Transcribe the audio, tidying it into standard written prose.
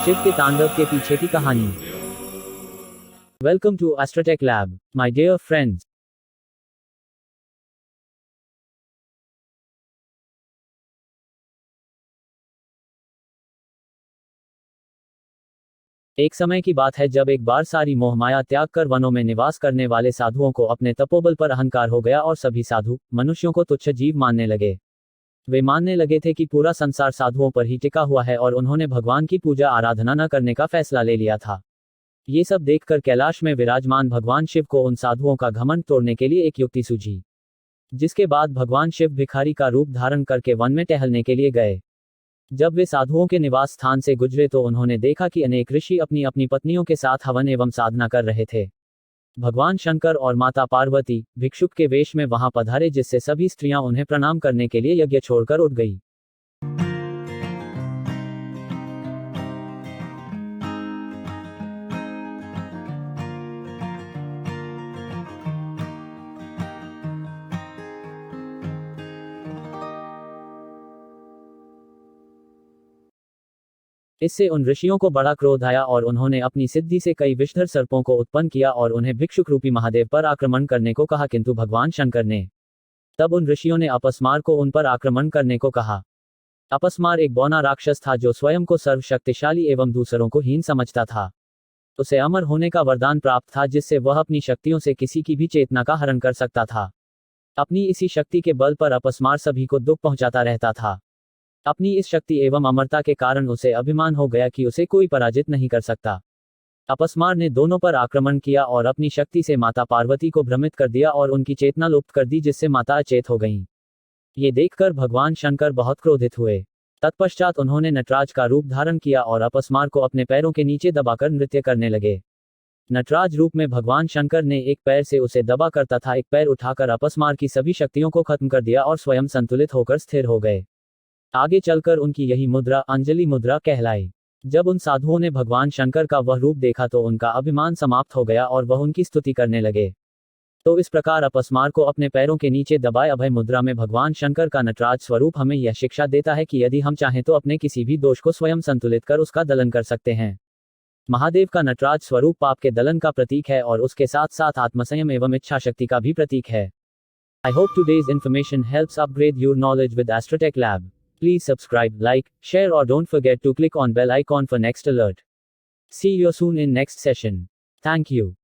शिव के तांडव के पीछे की कहानी। Welcome to Astrotech lab, my dear friends. एक समय की बात है जब एक बार सारी मोहमाया त्याग कर वनों में निवास करने वाले साधुओं को अपने तपोबल पर अहंकार हो गया और सभी साधु मनुष्यों को तुच्छ जीव मानने लगे। वे मानने लगे थे कि पूरा संसार साधुओं पर ही टिका हुआ है और उन्होंने भगवान की पूजा आराधना न करने का फैसला ले लिया था। ये सब देखकर कैलाश में विराजमान भगवान शिव को उन साधुओं का घमंड तोड़ने के लिए एक युक्ति सूझी। जिसके बाद भगवान शिव भिखारी का रूप धारण करके वन में टहलने के लिए गए। जब वे साधुओं के निवास स्थान से गुजरे तो उन्होंने देखा कि अनेक ऋषि अपनी अपनी पत्नियों के साथ हवन एवं साधना कर रहे थे। भगवान शंकर और माता पार्वती भिक्षुक के वेश में वहां पधारे, जिससे सभी स्त्रियां उन्हें प्रणाम करने के लिए यज्ञ छोड़कर उठ गई। इससे उन ऋषियों को बड़ा क्रोध आया और उन्होंने अपनी सिद्धि से कई विषधर सर्पों को उत्पन्न किया और उन्हें भिक्षुक रूपी महादेव पर आक्रमण करने को कहा, किंतु भगवान शंकर ने तब उन ऋषियों ने अपस्मार को उन पर आक्रमण करने को कहा। अपस्मार एक बौना राक्षस था जो स्वयं को सर्वशक्तिशाली एवं दूसरों को हीन समझता था। उसे अमर होने का वरदान प्राप्त था, जिससे वह अपनी शक्तियों से किसी की भी चेतना का हरण कर सकता था। अपनी इसी शक्ति के बल पर अपस्मार सभी को दुख पहुंचाता रहता था। अपनी इस शक्ति एवं अमरता के कारण उसे अभिमान हो गया कि उसे कोई पराजित नहीं कर सकता। अपस्मार ने दोनों पर आक्रमण किया और अपनी शक्ति से माता पार्वती को भ्रमित कर दिया और उनकी चेतना लुप्त कर दी, जिससे माता अचेत हो गईं। ये देखकर भगवान शंकर बहुत क्रोधित हुए। तत्पश्चात उन्होंने नटराज का रूप धारण किया और अपस्मार को अपने पैरों के नीचे दबाकर नृत्य करने लगे। नटराज रूप में भगवान शंकर ने एक पैर से उसे दबाकर तथा एक पैर उठाकर अपस्मार की सभी शक्तियों को खत्म कर दिया और स्वयं संतुलित होकर स्थिर हो गए। आगे चलकर उनकी यही मुद्रा अंजलि मुद्रा कहलाई। जब उन साधुओं ने भगवान शंकर का वह रूप देखा तो उनका अभिमान समाप्त हो गया और वह उनकी स्तुति करने लगे। तो इस प्रकार अपस्मार को अपने पैरों के नीचे दबाए अभय मुद्रा में भगवान शंकर का नटराज स्वरूप हमें यह शिक्षा देता है कि यदि हम चाहें तो अपने किसी भी दोष को स्वयं संतुलित कर उसका दलन कर सकते हैं। महादेव का नटराज स्वरूप पाप के दलन का प्रतीक है और उसके साथ साथ आत्मसंयम एवं इच्छा शक्ति का भी प्रतीक है। I hope today's information helps upgrade your knowledge with Astrotech Lab. Please subscribe, like, share or don't forget to click on bell icon for next alert. See you soon in next session. Thank you.